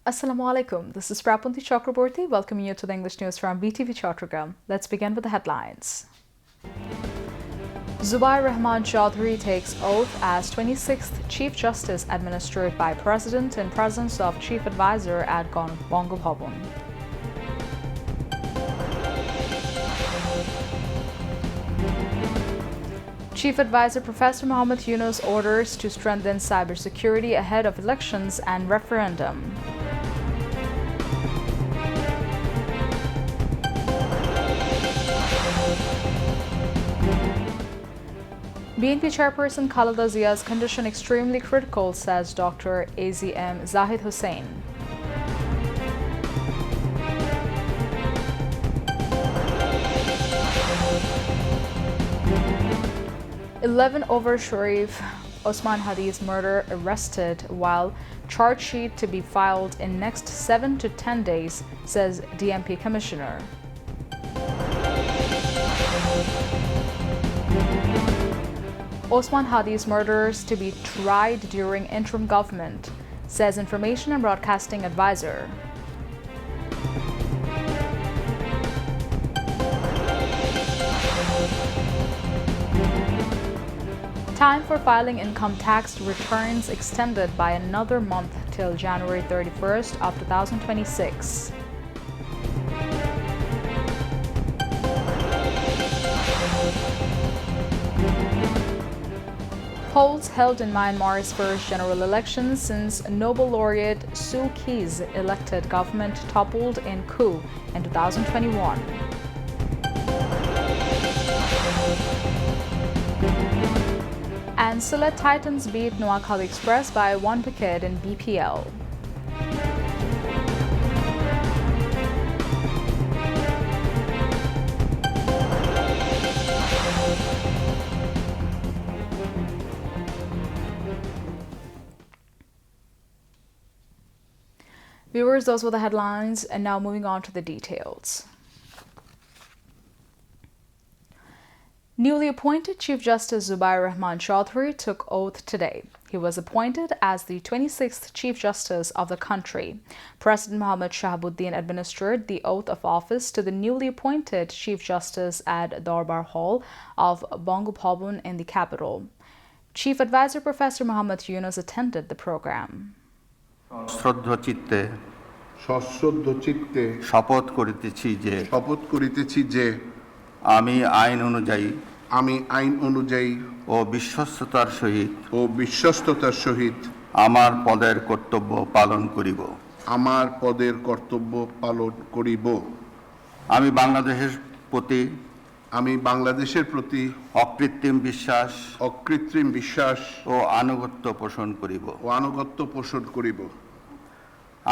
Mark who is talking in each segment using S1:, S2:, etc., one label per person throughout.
S1: Assalamu alaikum. This is Btv-Chakraborty welcoming you to the English news from Btv-Chattogram. Let's begin with the headlines. Zubair Rahman Chaudhry takes oath as 26th Chief Justice administered by President in presence of Chief Advisor at Bongo Bhavan. Chief Advisor Professor Muhammad Yunus orders to strengthen cybersecurity ahead of elections and referendum. BNP Chairperson Khaleda Zia's condition extremely critical, says Dr. AZM Zahid Hussain. Over Sharif Osman Hadi's murder arrested, while charge sheet to be filed in next 7 to 10 days, says DMP Commissioner. Osman Hadi's murderers to be tried during interim government, says Information and Broadcasting Advisor. Time for filing income tax returns extended by another month till January 31st of 2026. Polls held in Myanmar's first general election since Nobel laureate Suu Kyi's elected government toppled in coup in 2021. And Sylhet Titans beat Noakhali Express by 1 wicket in BPL. Viewers, those were the headlines, and now moving on to the details. Newly appointed Chief Justice Zubair Rahman Chaudhry took oath today. He was appointed as the 26th Chief Justice of the country. President Mohammad Shahabuddin administered the oath of office to the newly appointed Chief Justice at Darbar Hall of Bongo Bhavan in the capital. Chief Advisor Professor Muhammad Yunus attended the program.
S2: সশ্রদ্ধ চিত্তে
S3: শপথ করিতেছি যে আমি আইন অনুযায়ী ও বিশ্বস্ততার সহিত আমার পদের কর্তব্য পালন করিব। আমি বাংলাদেশের প্রতি অকৃত্রিম বিশ্বাস ও আনুগত্য পোষণ করিব।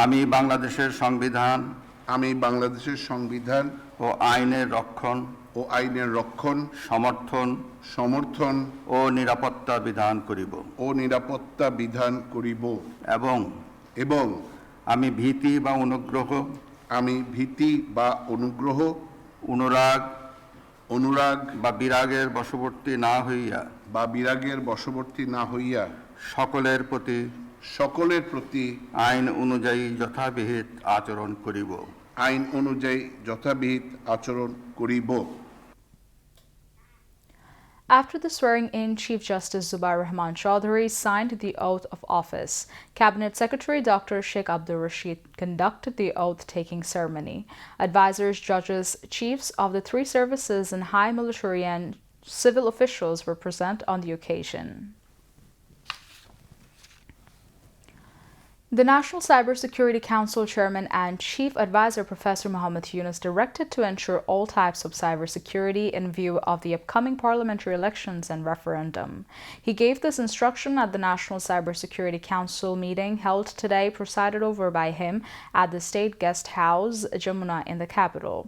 S3: আমি বাংলাদেশের সংবিধান ও আইনের রক্ষণ সমর্থন ও নিরাপত্তা বিধান করিব এবং আমি ভীতি বা অনুরাগ বা বিরাগের বশবর্তী না হইয়া সকলের প্রতি আইন অনুযায়ী যথাবিহিত আচরণ করিব।
S1: After the swearing-in, Chief Justice Zubair Rahman Chaudhry signed the oath of office. Cabinet Secretary Dr. Sheikh Abdul Rashid conducted the oath-taking ceremony. Advisors, judges, chiefs of the three services, and high military and civil officials were present on the occasion. The National Cybersecurity Council Chairman and Chief Advisor Professor Muhammad Yunus directed to ensure all types of cybersecurity in view of the upcoming parliamentary elections and referendum. He gave this instruction at the National Cybersecurity Council meeting held today, presided over by him at the State Guest House, Jamuna, in the capital.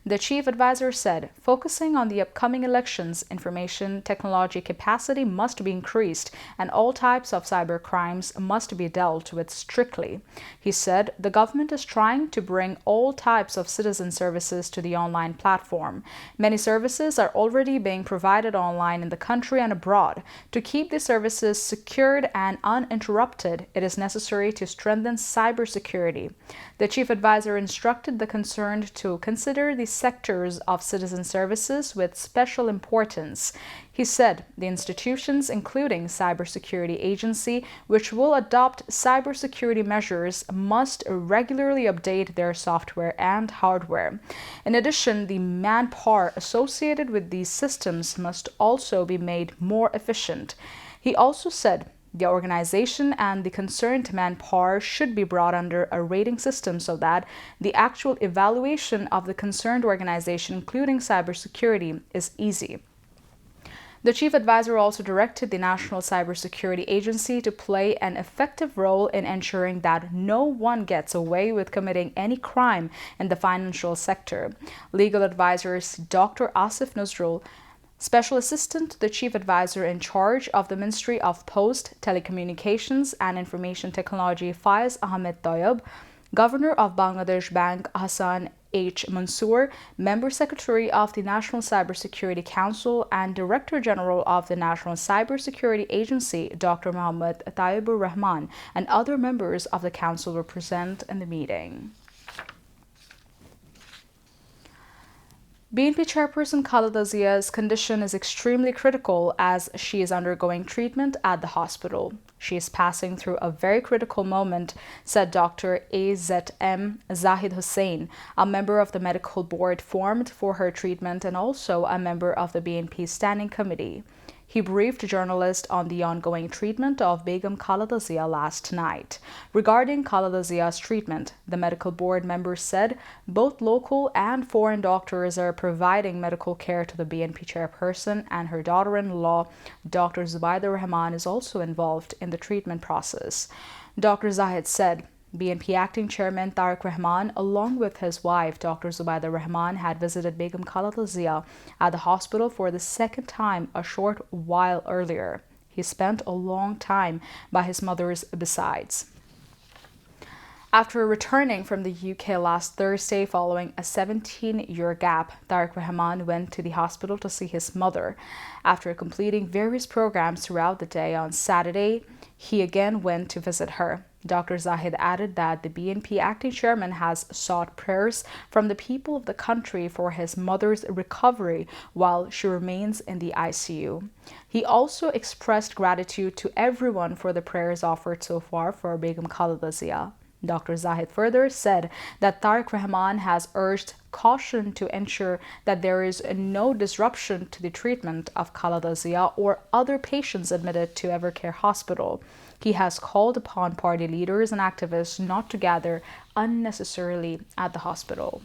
S1: The chief advisor said, focusing on the upcoming elections, information technology capacity must be increased and all types of cyber crimes must be dealt with strictly. He said the government is trying to bring all types of citizen services to the online platform. Many services are already being provided online in the country and abroad. To keep these services secured and uninterrupted, it is necessary to strengthen cybersecurity. The chief advisor instructed the concerned to consider the sectors of citizen services with special importance. He said the institutions, including Cybersecurity Agency, which will adopt cybersecurity measures, must regularly update their software and hardware. In addition, the manpower associated with these systems must also be made more efficient. He also said the organization and the concerned manpower should be brought under a rating system so that the actual evaluation of the concerned organization, including cybersecurity, is easy. The chief advisor also directed the National Cybersecurity Agency to play an effective role in ensuring that no one gets away with committing any crime in the financial sector. Legal advisors Dr. Asif Nuzrul, Special Assistant to the Chief Advisor in charge of the Ministry of Post, Telecommunications and Information Technology Faiz Ahmed Tayyab, Governor of Bangladesh Bank Hassan H. Mansoor, Member Secretary of the National Cybersecurity Council and Director General of the National Cybersecurity Agency, Dr. Mohammad Tayyibur Rahman, and other members of the Council were present in the meeting. BNP chairperson Khaleda Zia's condition is extremely critical as she is undergoing treatment at the hospital. She is passing through a very critical moment, said Dr. A.Z.M. Zahid Hussain, a member of the medical board formed for her treatment and also a member of the BNP Standing Committee. He briefed journalists on the ongoing treatment of Begum Khaleda Zia last night. Regarding Khaleda Zia's treatment, the medical board members said both local and foreign doctors are providing medical care to the BNP chairperson, and her daughter-in-law, Dr. Zubaida Rahman, is also involved in the treatment process. Dr. Zahid said BNP acting chairman Tariq Rahman, along with his wife, Dr. Zubaida Rahman, had visited Begum Khaleda Zia at the hospital for the second time a short while earlier. He spent a long time by his mother's besides. After returning from the UK last Thursday following a 17-year gap, Tariq Rahman went to the hospital to see his mother. After completing various programs throughout the day on Saturday, he again went to visit her. Dr. Zahid added that the BNP acting chairman has sought prayers from the people of the country for his mother's recovery while she remains in the ICU. He also expressed gratitude to everyone for the prayers offered so far for Begum Khaleda Zia. Dr. Zahid further said that Tariq Rahman has urged caution to ensure that there is no disruption to the treatment of Khaleda Zia or other patients admitted to Evercare Hospital. He has called upon party leaders and activists not to gather unnecessarily at the hospital.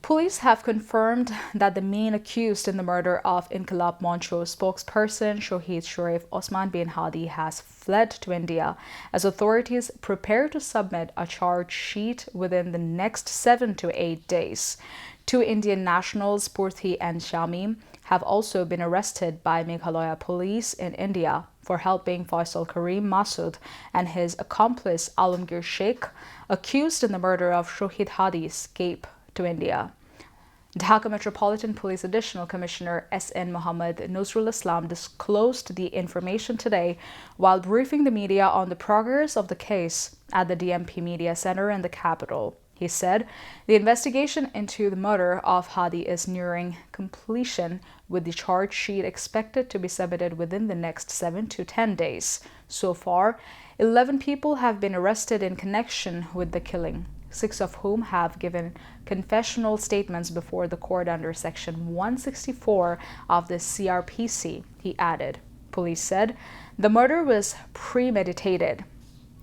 S1: Police have confirmed that the main accused in the murder of Inqilab Moncho spokesperson Shohid Sharif Osman bin Hadi has fled to India as authorities prepare to submit a charge sheet within the next 7 to 8 days. 2 Indian nationals, Purthi and Shamim, have also been arrested by Meghalaya police in India for helping Faisal Karim Masood and his accomplice Alamgir Sheikh, accused in the murder of Shohid Hadi, escape to India. Dhaka Metropolitan Police Additional Commissioner S.N. Muhammad Nuzrul Islam disclosed the information today while briefing the media on the progress of the case at the DMP Media Center in the capital. He said the investigation into the murder of Hadi is nearing completion, with the charge sheet expected to be submitted within the next 7 to 10 days. So far, 11 people have been arrested in connection with the killing, 6 of whom have given confessional statements before the court under Section 164 of the CRPC, he added. Police said the murder was premeditated.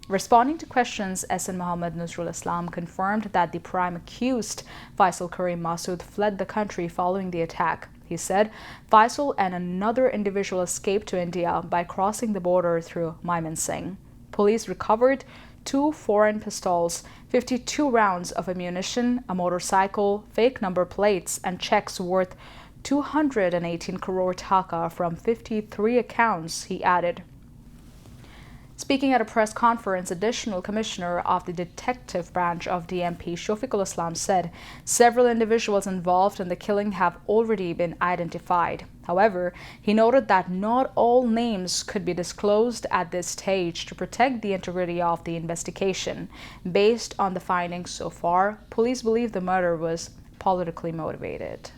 S1: Responding to questions, S.N. Muhammad Nuzrul Islam confirmed that the prime accused, Faisal Karim Masood, fled the country following the attack. He said Faisal and another individual escaped to India by crossing the border through Mymensingh. Police recovered 2 foreign pistols, 52 rounds of ammunition, a motorcycle, fake number plates, and checks worth 218 crore taka from 53 accounts, he added. Speaking at a press conference, Additional Commissioner of the Detective Branch of DMP, Shofiqul Islam, said several individuals involved in the killing have already been identified. However, he noted that not all names could be disclosed at this stage to protect the integrity of the investigation. Based on the findings so far, police believe the murder was politically motivated.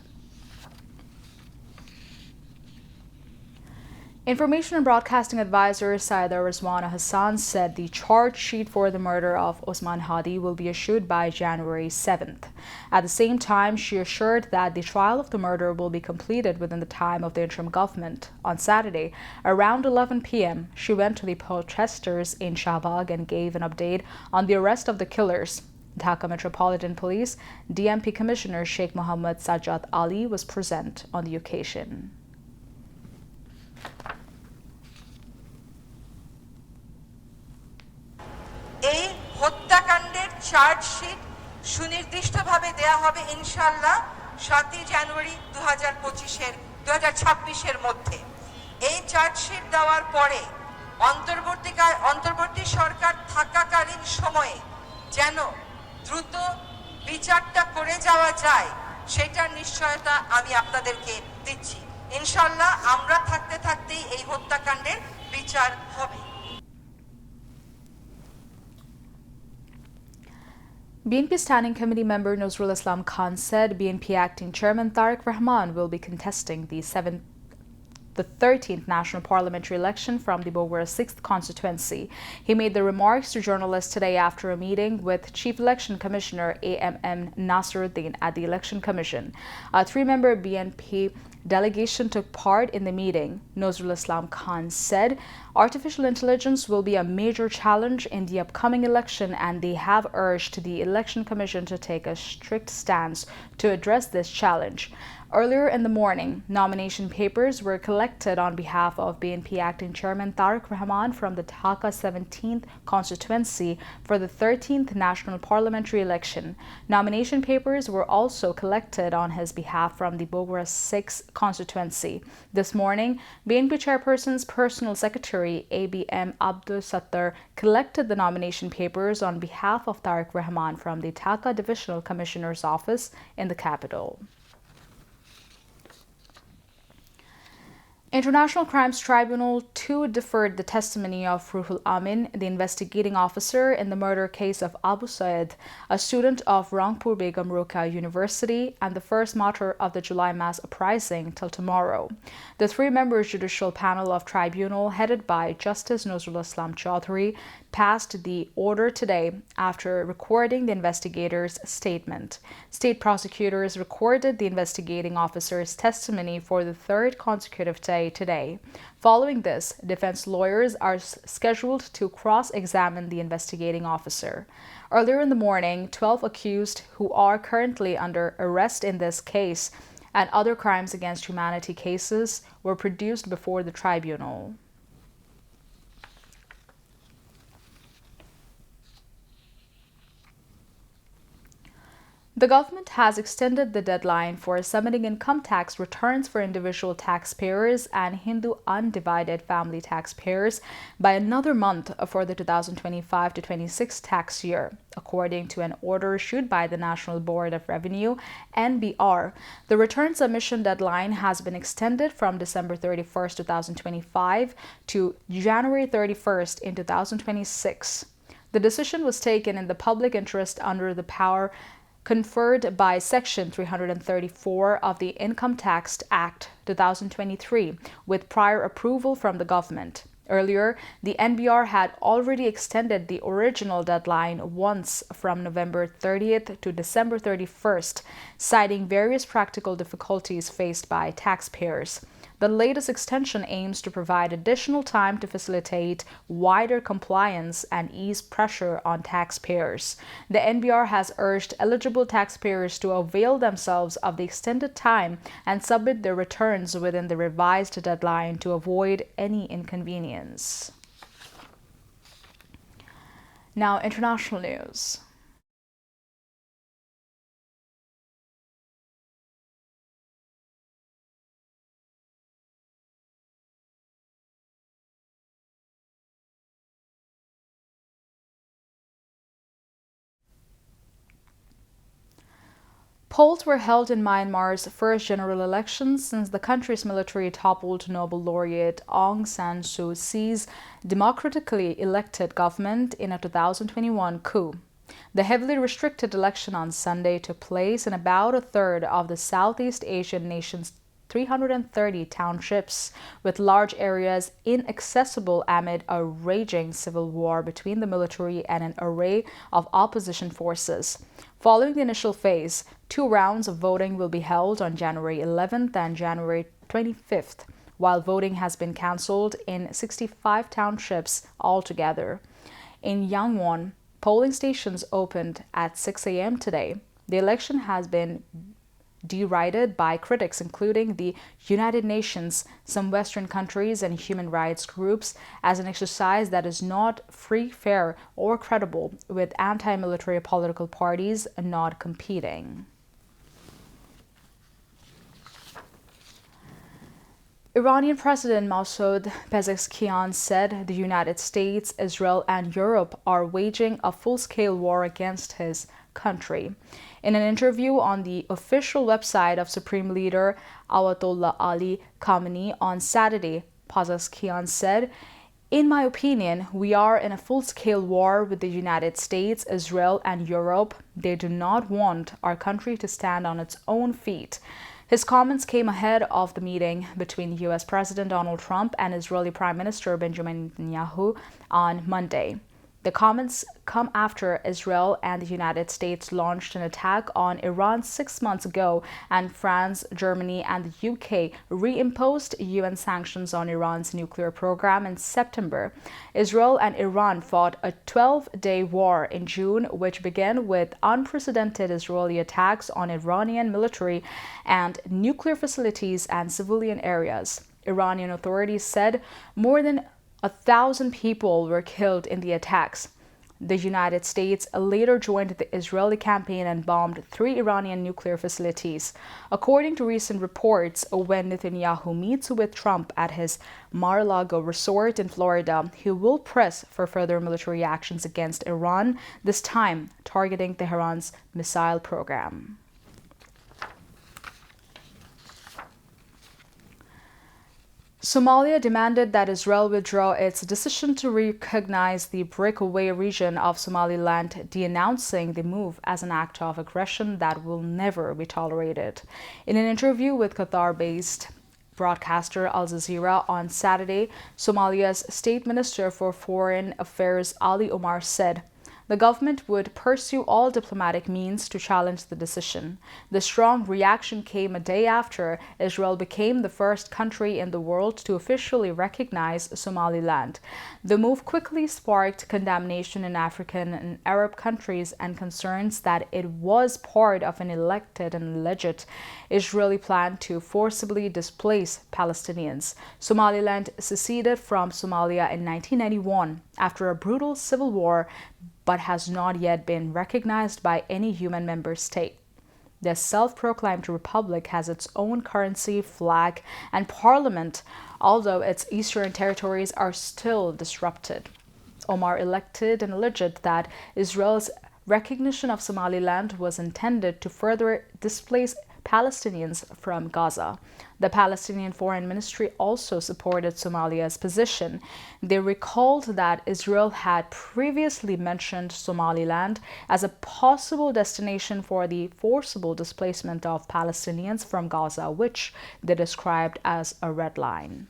S1: Information and Broadcasting Advisor Saida Rizwana Hassan said the charge sheet for the murder of Osman Hadi will be issued by January 7th. At the same time, she assured that the trial of the murder will be completed within the time of the interim government. On Saturday, around 11 p.m., she went to the protesters in Shahbag and gave an update on the arrest of the killers. Dhaka Metropolitan Police DMP Commissioner Sheikh Mohammed Sajjad Ali was present on the occasion.
S4: এই হত্যাকাণ্ডের chargesheet সুনির্দিষ্টভাবে দেয়া হবে ইনশাআল্লাহ 7 জানুয়ারি 2026-এর মধ্যে। এই chargesheet দেওয়ার পরে অন্তর্বর্তী সরকার থাকাকালীন সময়ে যেন দ্রুত বিচারটা করে যাওয়া যায় সেটার নিশ্চয়তা আমি আপনাদেরকে দিচ্ছি। ইনশাআল্লাহ আমরা থাকতে থাকতেই এই হত্যাকাণ্ডের বিচার হবে।
S1: BNP Standing Committee member Nazrul Islam Khan said BNP Acting Chairman Tariq Rahman will be contesting the 13th National Parliamentary election from the Bogora 6th constituency. He made the remarks to journalists today after a meeting with Chief Election Commissioner AMM Nasiruddin at the Election Commission. A 3-member BNP delegation took part in the meeting. Nazrul Islam Khan said artificial intelligence will be a major challenge in the upcoming election, and they have urged the Election Commission to take a strict stance to address this challenge. Earlier in the morning, nomination papers were collected on behalf of BNP Acting Chairman Tariq Rahman from the Dhaka 17th constituency for the 13th National Parliamentary election. Nomination papers were also collected on his behalf from the Bogora 6th constituency. This morning, BNP Chairperson's personal secretary, ABM Abdul Sattar, collected the nomination papers on behalf of Tariq Rahman from the Dhaka Divisional Commissioner's office in the capital. International Crimes Tribunal 2 deferred the testimony of Ruhul Amin, the investigating officer in the murder case of Abu Said, a student of Rangpur Begum Rokeya University and the first martyr of the July mass uprising, till tomorrow. The 3-member judicial panel of tribunal, headed by Justice Nazrul Islam Chaudhry, passed the order today after recording the investigator's statement. State prosecutors recorded the investigating officer's testimony for the 3rd consecutive day today. Following this, defense lawyers are scheduled to cross-examine the investigating officer. Earlier in the morning, 12 accused who are currently under arrest in this case and other crimes against humanity cases were produced before the tribunal. The government has extended the deadline for submitting income tax returns for individual taxpayers and Hindu undivided family taxpayers by another month for the 2025-26 tax year, according to an order issued by the National Board of Revenue, NBR. The return submission deadline has been extended from December 31st, 2025 to January 31st in 2026. The decision was taken in the public interest under the power conferred by Section 334 of the Income Tax Act 2023, with prior approval from the government. Earlier, the NBR had already extended the original deadline once from November 30th to December 31st, citing various practical difficulties faced by taxpayers. The latest extension aims to provide additional time to facilitate wider compliance and ease pressure on taxpayers. The NBR has urged eligible taxpayers to avail themselves of the extended time and submit their returns within the revised deadline to avoid any inconvenience. Now, international news. Polls were held in Myanmar's first general elections since the country's military toppled Nobel laureate Aung San Suu Kyi's democratically elected government in a 2021 coup. The heavily restricted election on Sunday took place in about a third of the Southeast Asian nation's 330 townships, with large areas inaccessible amid a raging civil war between the military and an array of opposition forces. Following the initial phase, 2 rounds of voting will be held on January 11th and January 25th, while voting has been cancelled in 65 townships altogether. In Yangon, polling stations opened at 6 a.m. today. The election has been derided by critics, including the United Nations, some Western countries, and human rights groups, as an exercise that is not free, fair, or credible, with anti-military political parties not competing. Iranian President Masoud Pezeshkian said the United States, Israel, and Europe are waging a full-scale war against his country. In an interview on the official website of Supreme Leader Ayatollah Ali Khamenei on Saturday, Pezeshkian said, "In my opinion, we are in a full-scale war with the United States, Israel, and Europe. They do not want our country to stand on its own feet." His comments came ahead of the meeting between U.S. President Donald Trump and Israeli Prime Minister Benjamin Netanyahu on Monday. The comments come after Israel and the United States launched an attack on Iran 6 months ago, and France, Germany, and the UK reimposed UN sanctions on Iran's nuclear program in September. Israel and Iran fought a 12-day war in June, which began with unprecedented Israeli attacks on Iranian military and nuclear facilities and civilian areas. Iranian authorities said more than 1,000 people were killed in the attacks. The United States later joined the Israeli campaign and bombed 3 Iranian nuclear facilities. According to recent reports, when Netanyahu meets with Trump at his Mar-a-Lago resort in Florida, he will press for further military actions against Iran, this time targeting Tehran's missile program. Somalia demanded that Israel withdraw its decision to recognize the breakaway region of Somaliland, denouncing the move as an act of aggression that will never be tolerated. In an interview with Qatar-based broadcaster Al Jazeera on Saturday, Somalia's State Minister for Foreign Affairs Ali Omar said, "The government would pursue all diplomatic means to challenge the decision." The strong reaction came a day after Israel became the first country in the world to officially recognize Somaliland. The move quickly sparked condemnation in African and Arab countries and concerns that it was part of an elected and alleged Israeli plan to forcibly displace Palestinians. Somaliland seceded from Somalia in 1991 after a brutal civil war, but has not yet been recognized by any UN member state. The self-proclaimed republic has its own currency, flag, and parliament, although its eastern territories are still disrupted. Omar elected and alleged that Israel's recognition of Somaliland was intended to further displace Palestinians from Gaza. The Palestinian Foreign Ministry also supported Somalia's position. They recalled that Israel had previously mentioned Somaliland as a possible destination for the forcible displacement of Palestinians from Gaza, which they described as a red line.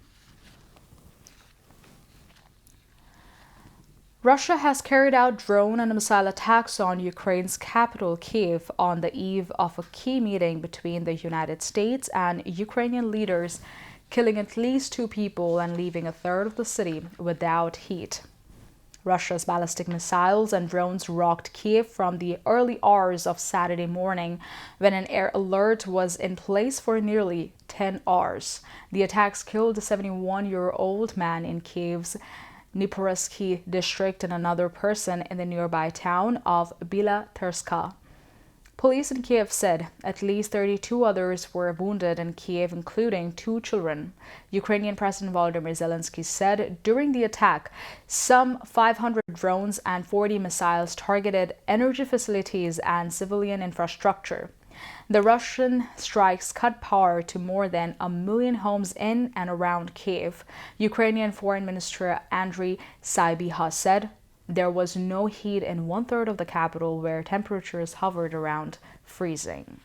S1: Russia has carried out drone and missile attacks on Ukraine's capital, Kyiv, on the eve of a key meeting between the United States and Ukrainian leaders, killing at least 2 people and leaving a third of the city without heat. Russia's ballistic missiles and drones rocked Kyiv from the early hours of Saturday morning, when an air alert was in place for nearly 10 hours. The attacks killed a 71-year-old man in Kyiv's Dnipropetrovsk district and another person in the nearby town of Bila-Terska. Police in Kiev said at least 32 others were wounded in Kiev, including 2 children. Ukrainian President Volodymyr Zelensky said during the attack, some 500 drones and 40 missiles targeted energy facilities and civilian infrastructure. The Russian strikes cut power to more than 1 million homes in and around Kiev. Ukrainian Foreign Minister Andriy Sybiha said there was no heat in 1/3 of the capital, where temperatures hovered around freezing.